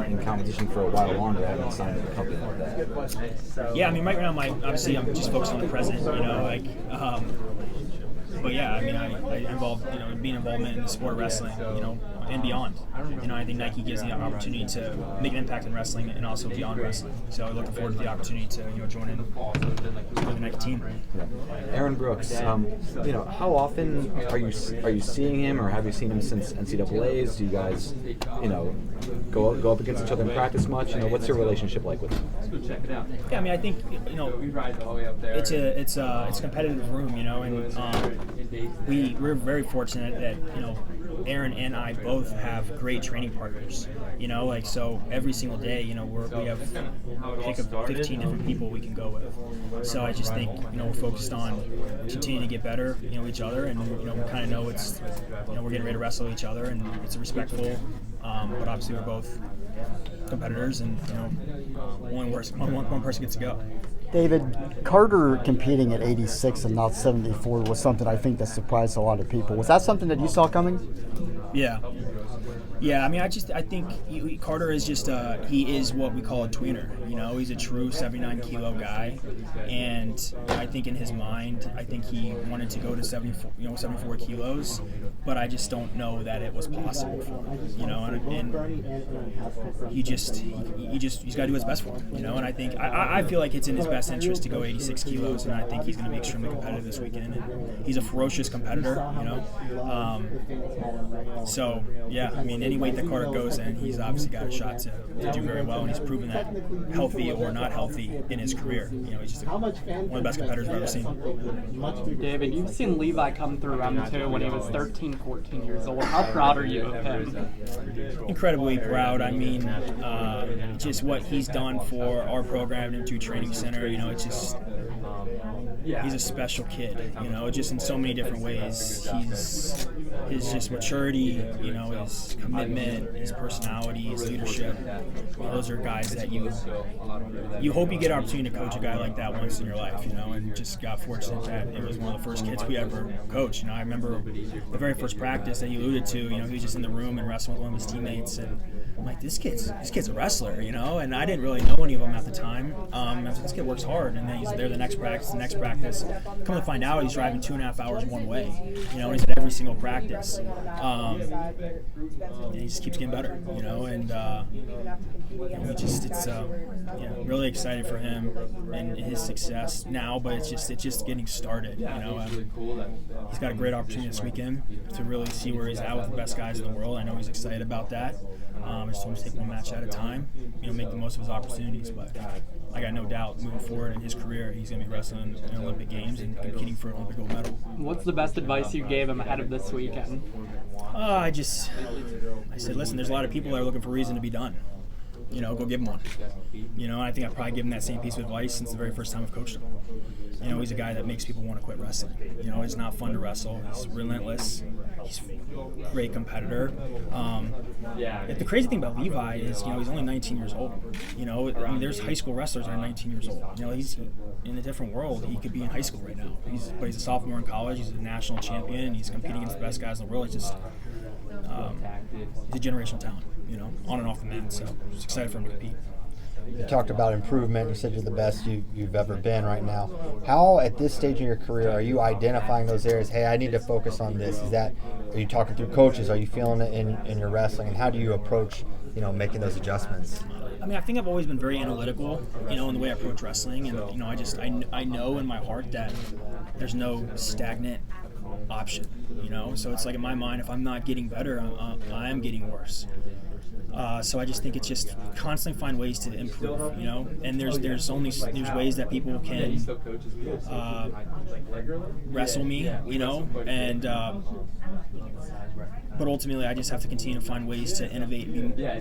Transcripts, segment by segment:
in competition for a while longer, having signed with a company like that? Yeah, I mean, right now, obviously, I'm just focused on the present. But yeah, I mean, I involved, being involvement in the sport of wrestling, and beyond. I think Nike gives the opportunity to make an impact in wrestling and also beyond wrestling. So I'm looking forward to the opportunity to, join in with the Nike team. Yeah. Aaron Brooks, how often are you seeing him, or have you seen him since NCAA's? Do you guys, go up against each other in practice much? What's your relationship like with him? Yeah, I mean, I think it's a competitive room, and we're very fortunate that Aaron and I both have great training partners. So every single day, we have pick of 15 different people we can go with. So I just think we're focused on continuing to get better, each other, and we kind of know it's we're getting ready to wrestle each other, and it's respectful. But obviously we're both competitors, and one person gets to go. David, Carter competing at 86 and not 74 was something I think that surprised a lot of people. Was that something that you saw coming? Yeah. Yeah, I mean, I think Carter is just he is what we call a tweener. He's a true 79-kilo guy, and I think in his mind, I think he wanted to go to 74 kilos, but I just don't know that it was possible for him. And he's got to do his best for him. And I think I feel like it's in his best interest to go 86 kilos, and I think he's going to be extremely competitive this weekend. And he's a ferocious competitor. So yeah, I mean, any weight that Carter goes in, he's obviously got a shot to do very well, and he's proven that, healthy or not healthy, in his career. He's just one of the best competitors I've ever seen. David, you've seen Levi come through round 2 when he was 13, 14 years old. How proud are you of him? Incredibly proud. I mean, just what he's done for our program at M2 Training Center, it's just... He's a special kid, just in so many different ways. His just maturity, his commitment, his personality, his leadership. Those are guys that you hope you get an opportunity to coach a guy like that once in your life, and just got fortunate that it was one of the first kids we ever coached. I remember the very first practice that you alluded to, he was just in the room and wrestling with one of his teammates, and I'm like, this kid's a wrestler, and I didn't really know any of them at the time. I was like, this kid works hard, and then he's there the next practice. Come to find out, he's driving 2.5 hours one way, and he's at every single practice. And he just keeps getting better, and really excited for him and his success now, but it's just getting started, he's got a great opportunity this weekend to really see where he's at with the best guys in the world. I know he's excited about that. I just told him to take one match at a time, make the most of his opportunities, but I got no doubt moving forward in his career, he's going to be wrestling in Olympic Games and competing for an Olympic gold medal. What's the best advice you gave him ahead of this weekend? I said, listen, there's a lot of people that are looking for a reason to be done. Go give him one. I think I've probably given that same piece of advice since the very first time I've coached him. He's a guy that makes people want to quit wrestling. He's not fun to wrestle. He's relentless. He's a great competitor. The crazy thing about Levi is, he's only 19 years old. There's high school wrestlers that are 19 years old. He's in a different world. He could be in high school right now. But he's a sophomore in college. He's a national champion. He's competing against the best guys in the world. He's a generational talent, on and off the mat. So I'm just excited for him to compete. You talked about improvement. You said you're the best you've ever been right now. How, at this stage in your career, are you identifying those areas? Hey, I need to focus on this. Are you talking through coaches? Are you feeling it in your wrestling? And how do you approach, making those adjustments? I mean, I think I've always been very analytical, in the way I approach wrestling, and I know in my heart that there's no stagnant option. So it's like, in my mind, if I'm not getting better, I am getting worse. So I just think it's just constantly find ways to improve, and there's ways that people can wrestle me, and but ultimately I just have to continue to find ways to innovate,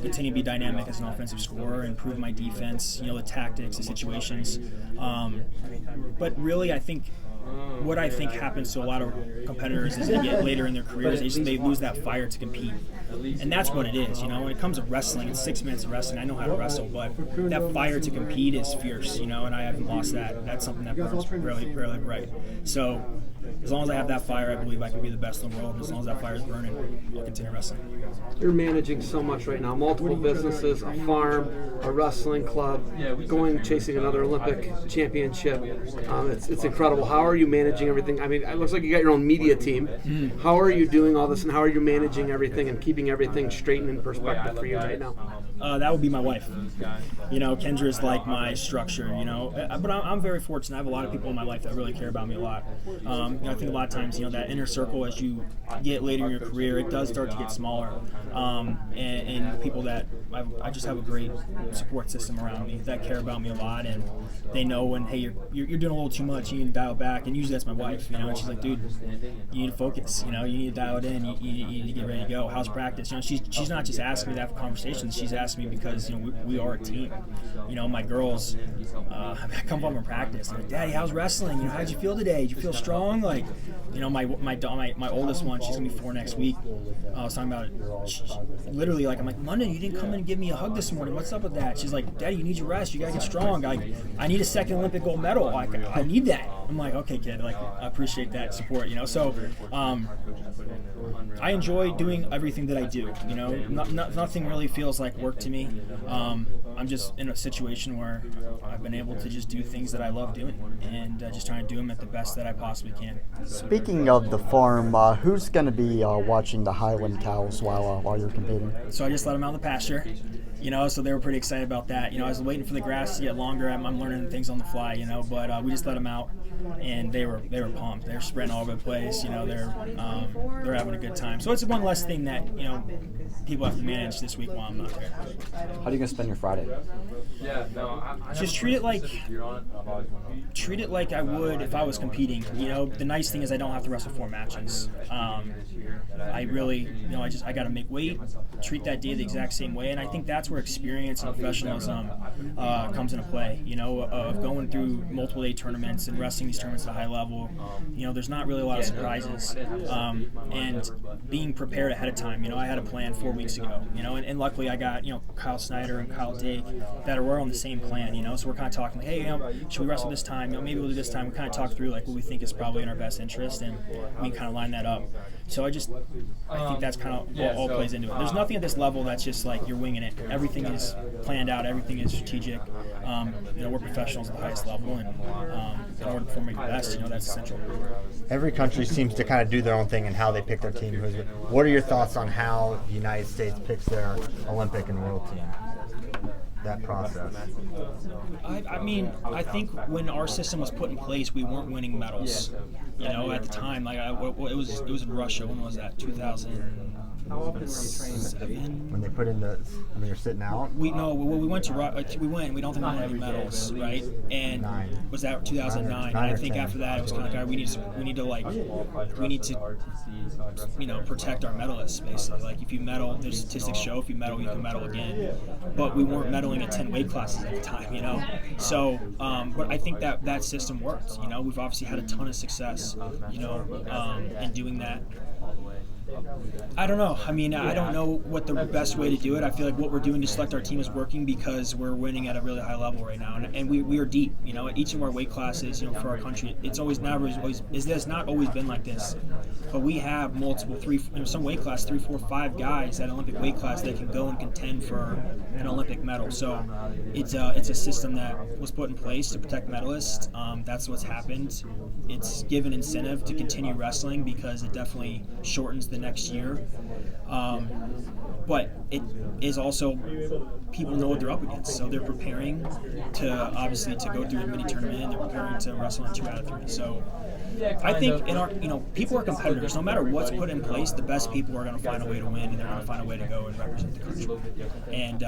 continue to be dynamic as an offensive scorer, improve my defense, the tactics, the situations, but really I think what happens to a lot of competitors as they get later in their careers, they lose that fire to compete. And that's what it is, when it comes to wrestling, it's 6 minutes of wrestling. I know how to wrestle, but that fire to compete is fierce, and I haven't lost that. That's something that burns fairly bright. So as long as I have that fire, I believe I can be the best in the world. And as long as that fire is burning, I'll continue wrestling. You're managing so much right now, multiple businesses, a farm, a wrestling club, chasing another Olympic championship. It's incredible. How are you managing everything? I mean, it looks like you got your own media team. How are you doing all this, and how are you managing everything and keeping everything straight and in perspective for you right now? That would be my wife. Kendra's like my structure, but I'm very fortunate. I have a lot of people in my life that really care about me a lot. I think a lot of times, that inner circle, as you get later in your career, it does start to get smaller. And people that I just have a great support system around me that care about me a lot, and they know when, hey, you're doing a little too much, you need to dial back. And usually that's my wife, and she's like, dude, you need to focus, you need to dial it in, you need to get ready to go. How's practice? She's not just asking me to have conversations, she's asking me because we are a team. My girls, I come home from practice, they're like, Daddy, how's wrestling? How'd you feel today? Did you feel strong? Like, my oldest one, she's gonna be 4 next week. I was talking about it. Literally, I'm like, London, you didn't come in and give me a hug this morning. What's up with that? She's like, Daddy, you need your rest. You gotta get strong. I need a second Olympic gold medal. I need that. I'm like, okay, kid. I appreciate that support. So, I enjoy doing everything that I do. Nothing really feels like work to me. I'm just in a situation where I've been able to just do things that I love doing, and just trying to do them at the best that I possibly can. Speaking of the farm, who's going to be watching the Highland Cows while you're competing? So I just let them out in the pasture, so they were pretty excited about that. I was waiting for the grass to get longer. I'm learning things on the fly, but we just let them out, and they were pumped. They're spreading all over the place. They're having a good time. So it's one less thing that people have to manage this week while I'm not there. How are you gonna spend your Friday? Just treat it like I would if I was competing. The nice thing is I don't have to wrestle 4 matches. I really, I got to make weight, treat that day the exact same way, and I think that's where experience and professionalism comes into play. Of going through multiple day tournaments and wrestling these tournaments at a high level. There's not really a lot of surprises, and being prepared ahead of time. I had a plan 4 weeks ago. And luckily I got Kyle Snyder and Kyle Dake that were on the same plan. So we're kind of talking like, hey, should we wrestle this time? Maybe we'll do this time. We kind of talk through what we think is probably in our best interest, and we can kind of line that up. So I think that's kind of all plays into it. There's nothing at this level that's just like you're winging it. Everything is planned out. Everything is strategic. We're professionals at the highest level, and in order to perform at your best, that's essential. Every country seems to kind of do their own thing and how they pick their team. What are your thoughts on how the United States picks their Olympic and world team? That process. I think when our system was put in place, we weren't winning medals. At the time, it was in Russia. When was that? 2007. When they put in when you're sitting out. We went to we went. We don't think we won any medals, right? And was that 2009? And I think after that, it was kind of like, we need to protect our medalists basically. If you medal, the statistics show if you medal, you can medal again. But we weren't medaling at 10 weight classes at the time, So, but I think that system worked. We've obviously had a ton of success, in doing that. I don't know. I don't know what the best way to do it. I feel like what we're doing to select our team is working because we're winning at a really high level right now, and we are deep. At each of our weight classes, for our country, it's not always been like this. But we have multiple some weight class 3, 4, 5 guys at Olympic weight class that can go and contend for an Olympic medal. So it's a system that was put in place to protect medalists. That's what's happened. It's given incentive to continue wrestling because it definitely shortens the next year. But it is also, people know what they're up against, so they're preparing to go through a mini tournament, and they're preparing to wrestle in 2 out of 3. So I think people are competitors. No matter what's put in place, the best people are going to find a way to win, and they're going to find a way to go and represent the country. And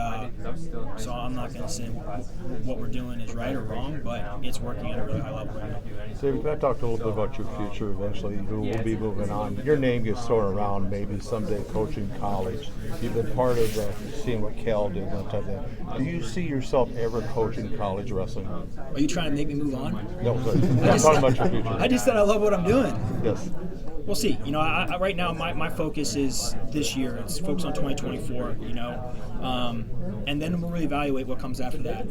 so I'm not going to say what we're doing is right or wrong, but it's working at a really high level right now. So we've got to talk a little bit about your future eventually. You will be moving on. Your name gets thrown around maybe someday coaching college. You've been part of seeing what Cal did and that type of thing. Do you see yourself ever coaching college wrestling? Are you trying to make me move on? No, I'm talking about your future. I just said I love what I'm doing. Yes. We'll see. I right now my focus is this year. It's focused on 2024. And then we'll really evaluate what comes after that.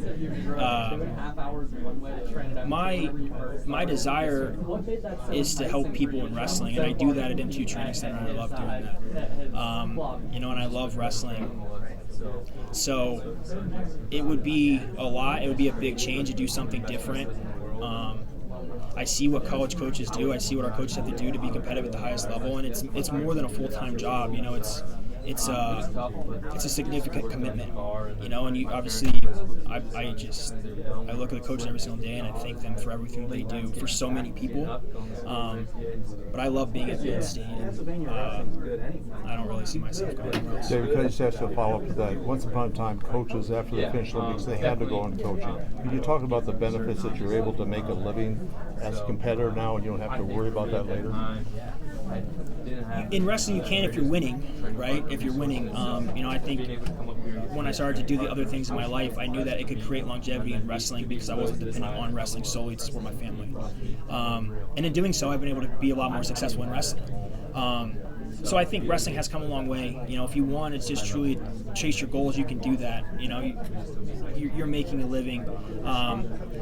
My desire is to help people in wrestling, and I do that at M2 Training Center, and I love doing that. And I love wrestling. So it would be a lot. It would be a big change to do something different. I see what college coaches do. I see what our coaches have to do to be competitive at the highest level, and it's more than a full-time job. It's a significant commitment, and you obviously, I look at the coaches every single day and I thank them for everything they do for so many people. But I love being at Penn State, and I don't really see myself going anywhere else. David, can I just ask a follow-up to that? Once upon a time, coaches, after they finished Olympics, they had to go into coaching. Can you talk about the benefits that you're able to make a living as a competitor now, and you don't have to worry about that later? In wrestling, you can if you're winning, right? If you're winning, I think when I started to do the other things in my life, I knew that it could create longevity in wrestling because I wasn't dependent on wrestling solely to support my family. And in doing so, I've been able to be a lot more successful in wrestling. So I think wrestling has come a long way. If you want to just truly chase your goals, you can do that. You're making a living.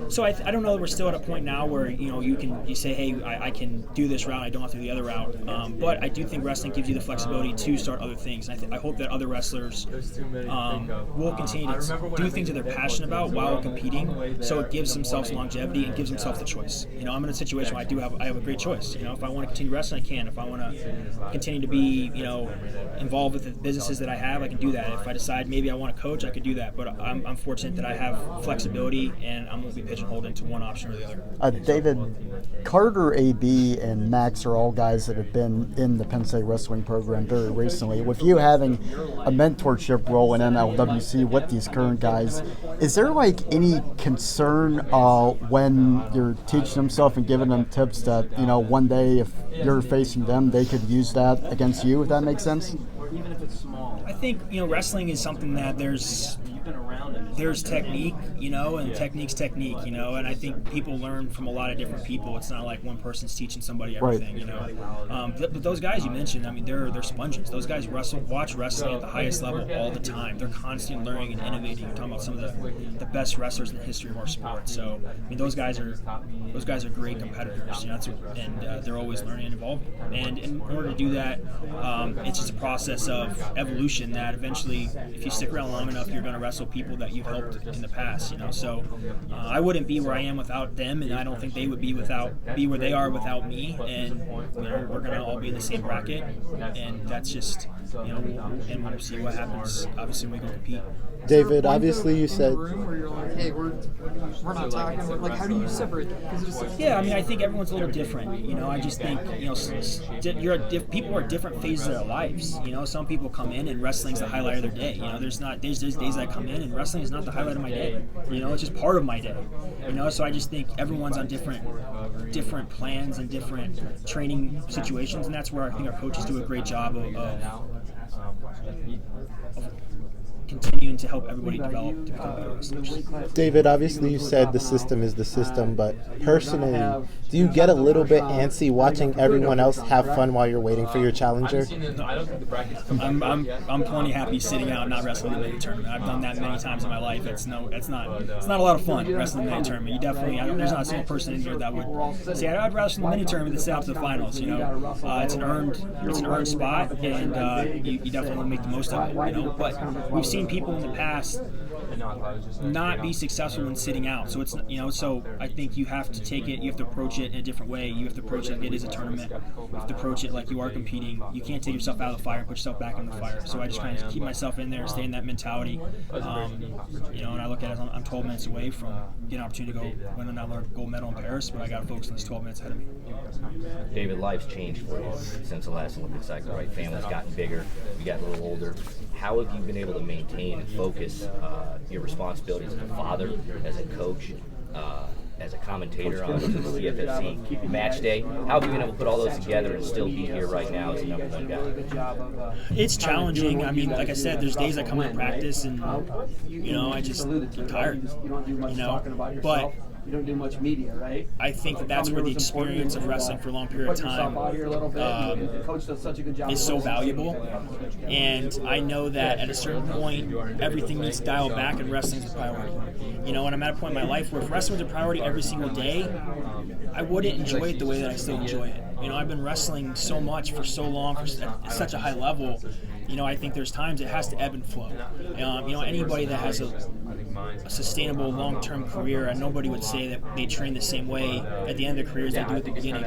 So I don't know that we're still at a point now where you say, hey, I can do this route, I don't have to do the other route. But I do think wrestling gives you the flexibility to start other things. And I hope that other wrestlers will continue to do things that they're passionate about while competing. So it gives themselves longevity and gives themselves the choice. I'm in a situation where I have a great choice. If I want to continue wrestling, I can. If I want to continue to be involved with the businesses that I have, I can do that. If I decide maybe I want to coach, I could do that. But I'm fortunate that I have flexibility and I won't be pigeonholed into one option or the other. David, Carter, AB, and Max are all guys that have been in the Penn State wrestling program very recently. With you having a mentorship role in NLWC with these current guys, is there any concern when you're teaching them stuff and giving them tips that one day if you're facing them, they could use that against you, if that makes sense? I think wrestling is something that there's technique, and technique's technique, and I think people learn from a lot of different people. It's not like one person's teaching somebody everything, But those guys you mentioned, they're sponges. Those guys watch wrestling at the highest level all the time. They're constantly learning and innovating. You're talking about some of the best wrestlers in the history of our sport. So those guys are great competitors, and they're always learning and evolving. And in order to do that, it's just a process of evolution that eventually, if you stick around long enough, you're going to wrestle people that you've helped in the past. So I wouldn't be where I am without them, and I don't think they would be where they are without me. And we're going to all be in the same bracket, and that's just and we'll see what happens. Obviously, when we go compete. David, obviously you said. Where you're like, hey, we're not talking. Like, how do you separate that? Yeah, I think everyone's a little different. I just think people are at different phases of their lives. Some people come in and wrestling's the highlight of their day. There's days I come in and wrestling is not the highlight of my day. It's just part of my day. So I just think everyone's on different plans and different training situations, and that's where I think our coaches do a great job of continuing to help everybody develop to become better wrestlers. David, obviously you said the system is the system, but personally, do you get a little bit antsy watching everyone else have fun while you're waiting for your challenger? I'm plenty happy sitting out and not wrestling in the mini tournament. I've done that many times in my life. It's not a lot of fun wrestling in the mini tournament. You definitely, there's not a single person in here that would say I'd wrestle in the mini tournament than sit out to the finals. It's an earned spot, and you definitely want to make the most of it. But we've seen people in the past not be successful in sitting out. So it's so I think you have to take it. You have to approach it in a different way. You have to approach it like it is a tournament. You have to approach it like you are competing. You can't take yourself out of the fire and put yourself back in the fire. So I just kind of keep myself in there, stay in that mentality. And I look at it. I'm 12 minutes away from getting an opportunity to go win another gold medal in Paris, but I got to focus on this 12 minutes ahead of me. David, life's changed for you since the last Olympic cycle, right? Family's gotten bigger. You got a little older. How have you been able to maintain and focus your responsibilities as a father, as a coach, as a commentator on the CFFC match day? How have you been able to put all those together and still be here right now as the number one guy? It's challenging. Like I said, there's days I come in practice and, I just get tired, But You don't do much media, right? I think that's where the experience of wrestling for a long period of time Coach does such a good job is so valuable. And I know that at a certain point, everything needs to dial back and wrestling's a priority. You know, and I'm at a point in my life where if wrestling was a priority every single day, I wouldn't enjoy it the way that I still enjoy it. You know, I've been wrestling so much for so long, at such a high level. You know, I think there's times it has to ebb and flow. You know, anybody that has a sustainable long-term career, and nobody would say that they train the same way at the end of their career as they do at the beginning.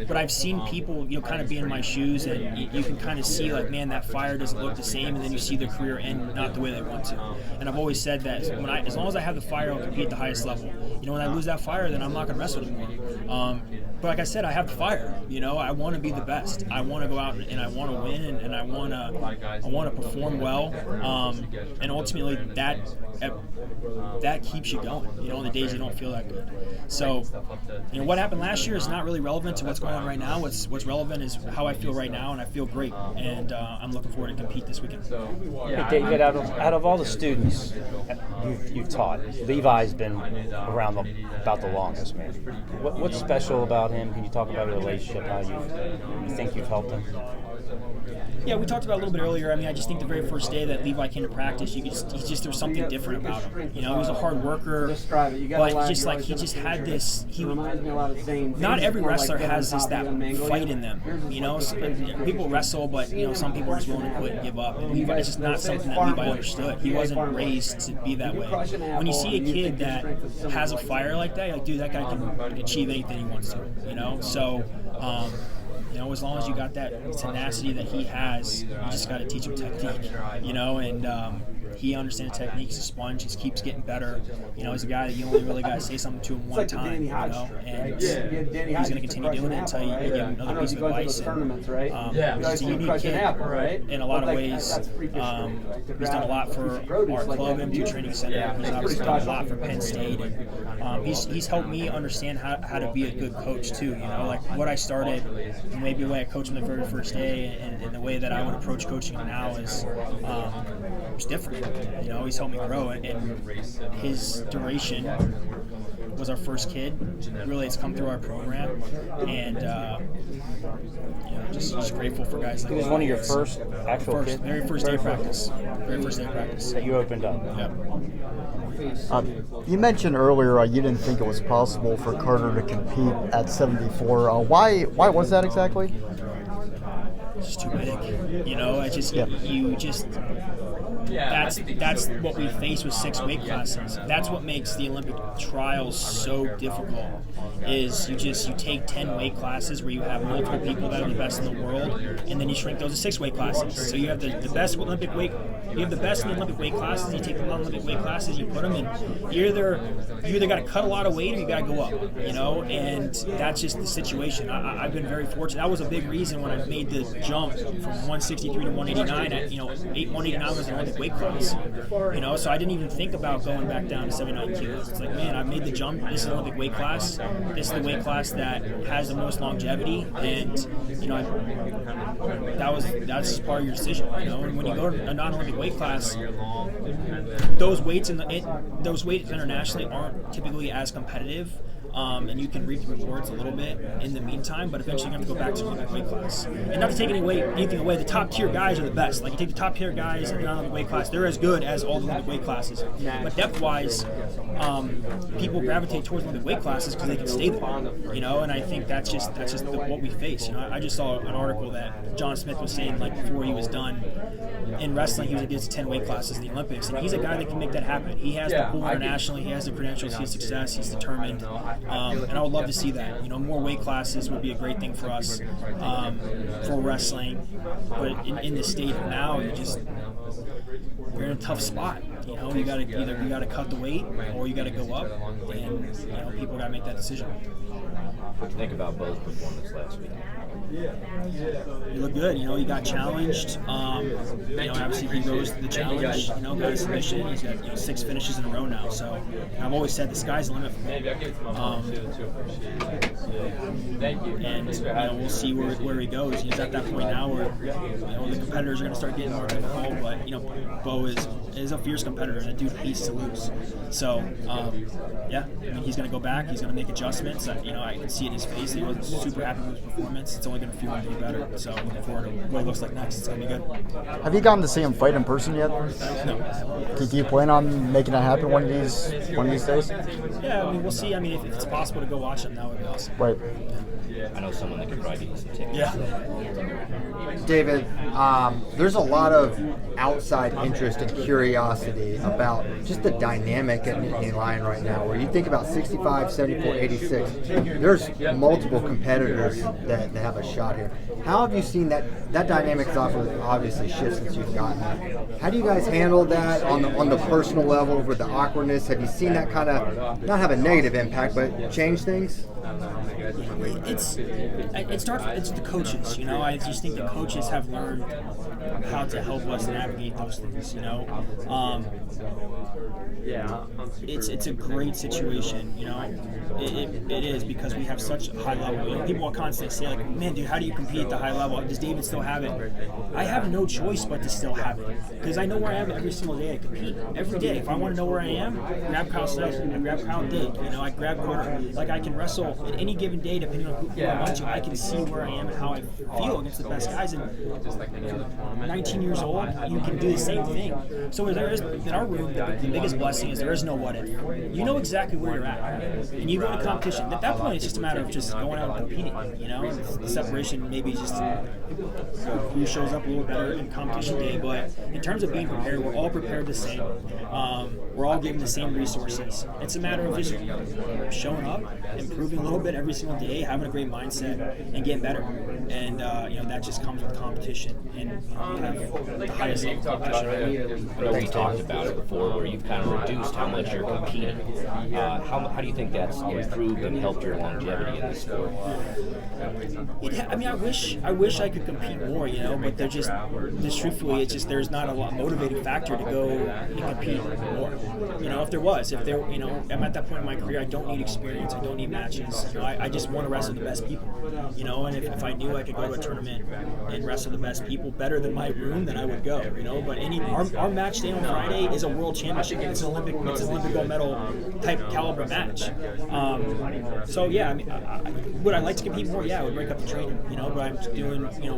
But I've seen people, you know, kind of be in my shoes, and you can kind of see, like, man, that fire doesn't look the same, and then you see their career end not the way they want to. And I've always said that as long as I have the fire, I'll compete at the highest level. You know, when I lose that fire, then I'm not going to wrestle anymore. But like I said, I have the fire. You know, I want to be the best. I want to go out and I want to win, and I want to perform well. And ultimately, that keeps you going. You know, on the days you don't feel that good. So, you know, what happened last year is not really relevant to what's going on right now. What's relevant is how I feel right now, and I feel great. And I'm looking forward to compete this weekend. Hey, David, out of all the students you've taught, Levi's been around about the longest, man. What's special about him? Can you talk about your relationship, how you think you've helped him? Yeah, we talked about it a little bit earlier. I mean, I just think the very first day that Levi came to practice, there was something different about him. You know, he was a hard worker, but just like he just had this. Not every wrestler has that fight in them. You know, people wrestle, but you know, some people are just willing to quit and give up. And Levi, it's just not something that Levi understood. He wasn't raised to be that way. When you see a kid that has a fire like that, you're like, dude, that guy can achieve anything he wants to. You know, so. You know, as long as you got that tenacity that he has, you just got to teach him technique, you know, and he understands technique. He's a sponge. He keeps getting better. You know, he's a guy that you only really got to say something to him one time, you know, and he's going to continue doing it until you give him another piece of advice. And he's a unique kid in a lot of ways. He's done a lot for our club, M2 Training Center. He's obviously done a lot for Penn State. And he's helped me understand how to be a good coach, too. You know, like what I started, maybe the way I coached him the very first day, and the way that I would approach coaching him now is different. You know, he's helped me grow, and his duration was our first kid. Really, it's come through our program, and you know, just grateful for guys like that. He was one of your first actual kids? Very first day of practice. Very first day of practice. That you opened up. Yep. You mentioned earlier you didn't think it was possible for Carter to compete at 74. Why was that exactly? It's just too big. You know, that's what we face with 6 weight classes. That's what makes the Olympic trials so difficult. Is you take 10 weight classes where you have multiple people that are the best in the world, and then you shrink those to 6 weight classes. So you have the best Olympic weight. You have the best in the Olympic weight classes. You take the non-Olympic weight classes, you put them in. You either got to cut a lot of weight or you got to go up. You know, and that's just the situation. I've been very fortunate. That was a big reason when I made the jump from 163 to 189. You know, 189 was the Olympic weight class. You know, so I didn't even think about going back down to 79 kilos. It's like, man, I made the jump. This is the Olympic weight class. This is the weight class that has the most longevity, and you know, that's part of your decision. You know, and when you go to a non-Olympic weight class, those weights internationally aren't typically as competitive. And you can reap the rewards a little bit in the meantime, but eventually you have to go back to the Olympic weight class. And not to take anything away, the top tier guys are the best. Like, you take the top tier guys in the non-Olympic weight class, they're as good as all the Olympic weight classes. But depth-wise, people gravitate towards Olympic weight classes because they can stay there. You know, and I think that's just what we face. You know, I just saw an article that John Smith was saying, like, before he was done in wrestling, he was against 10 weight classes in the Olympics, and he's a guy that can make that happen. He has the pool internationally, he has the credentials, he has success, he's determined. And I would love to see that. You know, more weight classes would be a great thing for us, for wrestling. But in this state of now, you're in a tough spot. You know, you gotta cut the weight or you gotta go up, and you know, people gotta make that decision. What do you think about Bo's performance last week? He looked good. You know, he got challenged. You know, obviously he rose to the challenge. You know, got a submission. He's got 6 finishes in a row now. So I've always said the sky's the limit for him. And you know, we'll see where he goes. He's at that point now where you know the competitors are going to start getting more difficult. But you know, Bo is is a fierce competitor, and a dude hates to lose. So, yeah, I mean, he's going to go back. He's going to make adjustments. I can see it in his face. He wasn't super happy with his performance. It's only going to feel one day better. So, looking forward to what it looks like next. It's going to be good. Have you gotten to see him fight in person yet? No. Do you plan on making that happen one of these days? Yeah, I mean, we'll see. I mean, if it's possible to go watch him, that would be awesome. Right. I know someone that could probably get some tickets. Yeah. David, there's a lot of outside interest and curiosity about just the dynamic at Nittany Lion right now, where you think about 65, 74, 86, there's multiple competitors that have a shot here. How have you seen that dynamic has obviously shift since you've gotten there? How do you guys handle that on the personal level with the awkwardness? Have you seen that kind of, not have a negative impact, but change things? It's the coaches, you know. I just think the coaches have learned how to help us navigate those things, you know. It's a great situation, you know. It is, because we have such a high level. You know, people will constantly say, like, man, dude, how do you compete at the high level? Does David still have it? I have no choice but to still have it, because I know where I am every single day I compete. Every day, if I want to know where I am, grab Kyle Smeltzer, I grab Kyle Dig, you know, I grab quarter. Like, I can wrestle at any given day, depending on who I want to. I can see where I am and how I feel against the best guys. And 19 years old, you can do the same thing. So there is, in our room, the biggest blessing is there is no what if. You know exactly where you're at, and you go to competition. At that point, it's just a matter of just going out and competing. You know, the separation maybe just who shows up a little better in competition day. But in terms of being prepared, we're all prepared the same. We're all given the same resources. It's a matter of just showing up, improving a little bit every single day, having a great mindset, and getting better. And you know, that just comes with competition, and you know, we have the highest level competition. I know we talked about it before, where you've kind of reduced how much you're competing. How do you think that's improved and helped your longevity in the sport? I mean, I wish I could compete more, you know, but they're just truthfully, it's just there's not a lot motivating factor to go and compete more. You know, if there, you know, I'm at that point in my career, I don't need experience, I don't need matches. You know, I just want to wrestle the best people. You know, and if I knew I could go to a tournament and wrestle the best people better than my room, then I would go. You know, but our match day on Friday is a world championship. It's an Olympic gold medal type caliber match. So yeah, I mean, would I like to compete more? Yeah, I would break up the training. You know, but I'm doing, you know,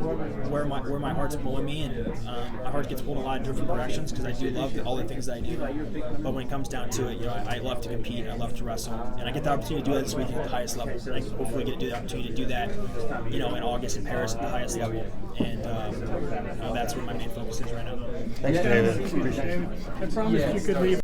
where my heart's pulling me, and my heart gets pulled in a lot of different directions, because I do love all the things that I do. But when it comes down to it, you know, I love to compete, I love to wrestle, and I get the opportunity to do that this weekend at the highest level. And I hopefully get to do the opportunity to do that, you know, in August in Paris at the highest level. And you know, that's where my main focus is right now. Thanks, David. Appreciate it. I promise you could leave.